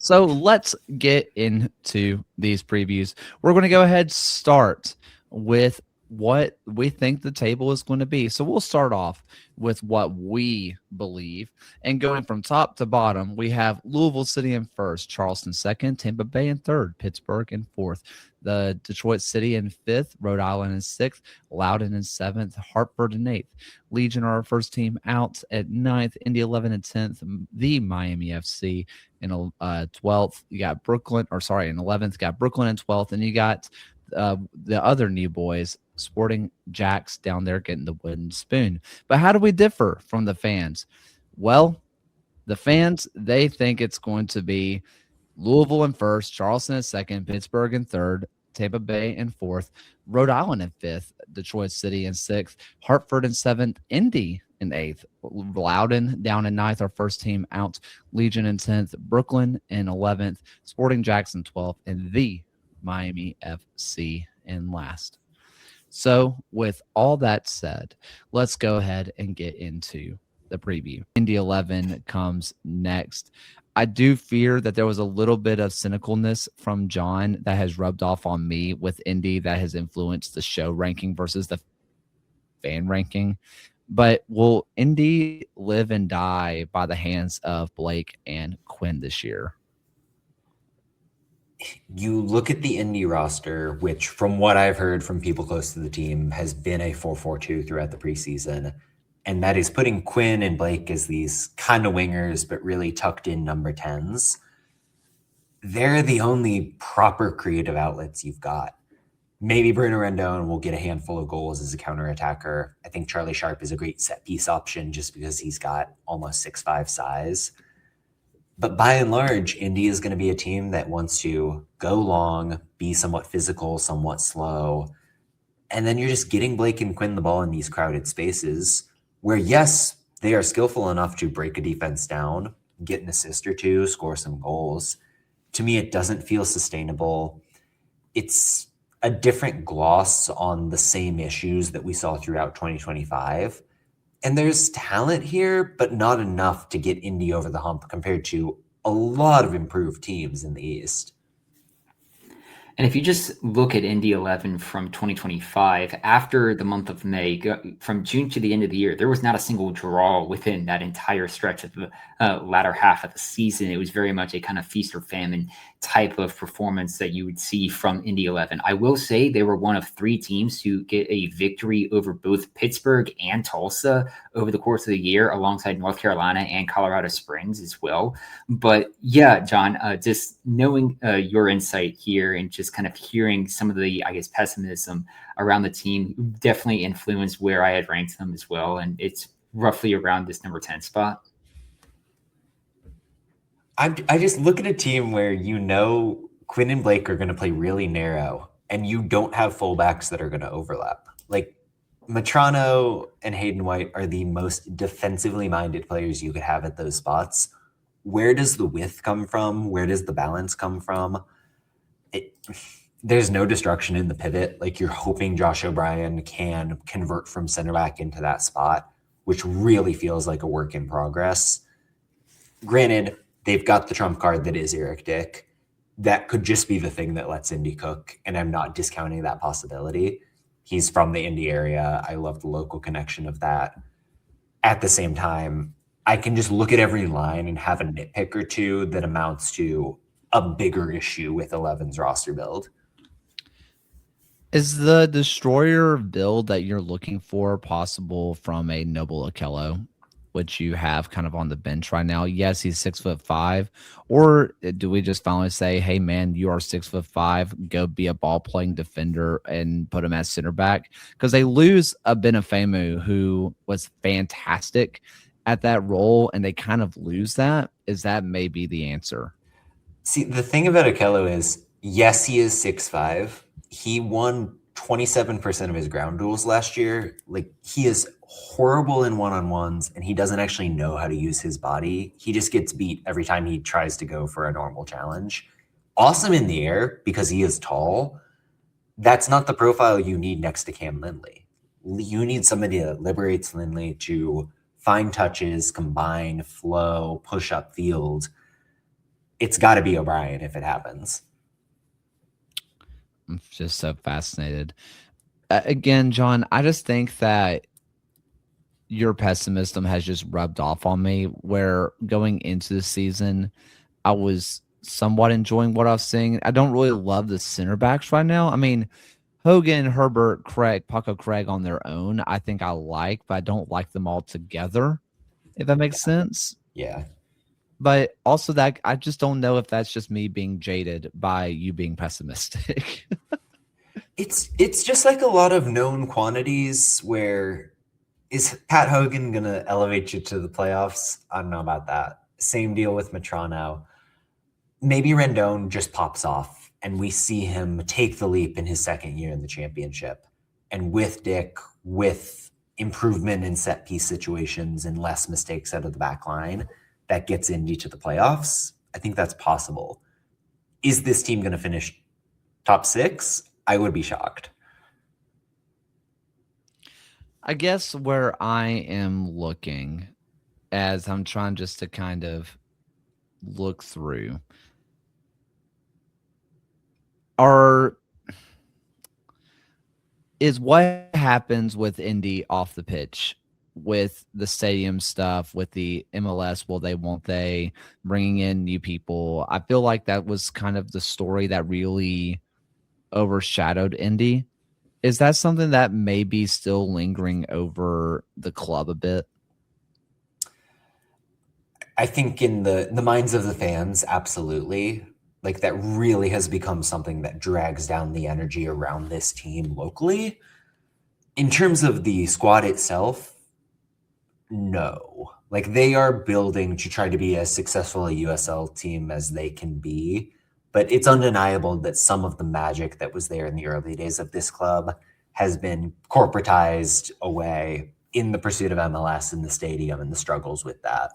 So let's get into these previews. We're going to go ahead start with what we think the table is going to be. So we'll start off with what we believe. And going from top to bottom, we have Louisville City in first, Charleston second, Tampa Bay in third, Pittsburgh in fourth, the Detroit City in fifth, Rhode Island in sixth, Loudoun in seventh, Hartford in eighth. Legion are our first team out at ninth, Indy 11 and 10th, the Miami FC in 12th. You got Brooklyn, or sorry, in 11th, got Brooklyn in 12th, and you got the other new boys, Sporting Jacks, down there getting the wooden spoon. But how do we differ from the fans? Well, the fans, they think it's going to be Louisville in first, Charleston in second, Pittsburgh in third, Tampa Bay in fourth, Rhode Island in fifth, Detroit City in sixth, Hartford in seventh, Indy in eighth, Loudoun down in ninth, our first team out, Legion in 10th, Brooklyn in 11th, Sporting Jackson 12th, and the Miami FC in last. So with all that said, let's go ahead and get into the preview. Indy 11 comes next. I do fear that there was a little bit of cynicalness from John that has rubbed off on me with Indy that has influenced the show ranking versus the fan ranking. But will Indy live and die by the hands of Blake and Quinn this year? You look at the Indy roster, which from what I've heard from people close to the team has been a 4-4-2 throughout the preseason. And that is putting Quinn and Blake as these kind of wingers, but really tucked in number 10s. They're the only proper creative outlets you've got. Maybe Bruno Rendon will get a handful of goals as a counterattacker. I think Charlie Sharp is a great set piece option just because he's got almost 6'5" size. But by and large, Indy is going to be a team that wants to go long, be somewhat physical, somewhat slow. And then you're just getting Blake and Quinn the ball in these crowded spaces where, yes, they are skillful enough to break a defense down, get an assist or two, score some goals. To me, it doesn't feel sustainable. It's a different gloss on the same issues that we saw throughout 2025. And there's talent here, but not enough to get Indy over the hump compared to a lot of improved teams in the East. And if you just look at Indy 11 from 2025, after the month of May, from June to the end of the year, there was not a single draw within that entire stretch of the latter half of the season. It was very much a kind of feast or famine type of performance that you would see from Indy 11. I will say they were one of three teams to get a victory over both Pittsburgh and Tulsa over the course of the year, alongside North Carolina and Colorado Springs as well. But yeah, John, just knowing your insight here and just kind of hearing some of the, I guess, pessimism around the team definitely influenced where I had ranked them as well. And it's roughly around this number 10 spot. I just look at a team where Quinn and Blake are going to play really narrow, and you don't have fullbacks that are going to overlap. Like Matrano and Hayden White are the most defensively minded players you could have at those spots. Where does the width come from? Where does the balance come from? There's no destruction in the pivot. Like, you're hoping Josh O'Brien can convert from center back into that spot, which really feels like a work in progress. Granted, they've got the trump card that is Eric Dick. That could just be the thing that lets Indy cook, and I'm not discounting that possibility. He's from the Indy area. I love the local connection of that. At the same time, I can just look at every line and have a nitpick or two that amounts to a bigger issue with 11's roster build. Is the destroyer build that you're looking for possible from a Noble Okello, which you have kind of on the bench right now? Yes, he's 6'5", or do we just finally say, hey man, you are 6'5", go be a ball playing defender and put him as center back? Because they lose a Benefemu who was fantastic at that role, and they kind of lose that. Is that maybe the answer? See, the thing about Okello is, yes, he is 6'5". He won 27% of his ground duels last year. Like, he is horrible in one-on-ones, and he doesn't actually know how to use his body. He just gets beat every time he tries to go for a normal challenge. Awesome in the air because he is tall. That's not the profile you need next to Cam Lindley. You need somebody that liberates Lindley to find touches, combine, flow, push up field. it's got to be O'Brien if it happens. I'm just so fascinated. Again, John, I just think that your pessimism has just rubbed off on me, where going into the season, I was somewhat enjoying what I was seeing. I don't really love the center backs right now. I mean, Hogan, Herbert, Craig, Paco Craig on their own, I think I like, but I don't like them all together, if that makes sense. Yeah. But also that I just don't know if that's just me being jaded by you being pessimistic. It's just like a lot of known quantities where is Pat Hogan going to elevate you to the playoffs? I don't know about that. Same deal with Matrano. Maybe Rendon just pops off and we see him take the leap in his second year in the championship. And with Dick, with improvement in set piece situations and less mistakes out of the back line, that gets Indy to the playoffs. I think that's possible. Is this team going to finish top 6? I would be shocked. I guess where I am looking, as I'm trying just to kind of look through, is what happens with Indy off the pitch, with the stadium stuff, with the MLS, won't they, bringing in new people. I feel like that was kind of the story that really overshadowed Indy. Is that something that may be still lingering over the club a bit? I think in the minds of the fans, absolutely. Like that really has become something that drags down the energy around this team locally. In terms of the squad itself, no. Like they are building to try to be as successful a USL team as they can be. But it's undeniable that some of the magic that was there in the early days of this club has been corporatized away in the pursuit of MLS and the stadium and the struggles with that.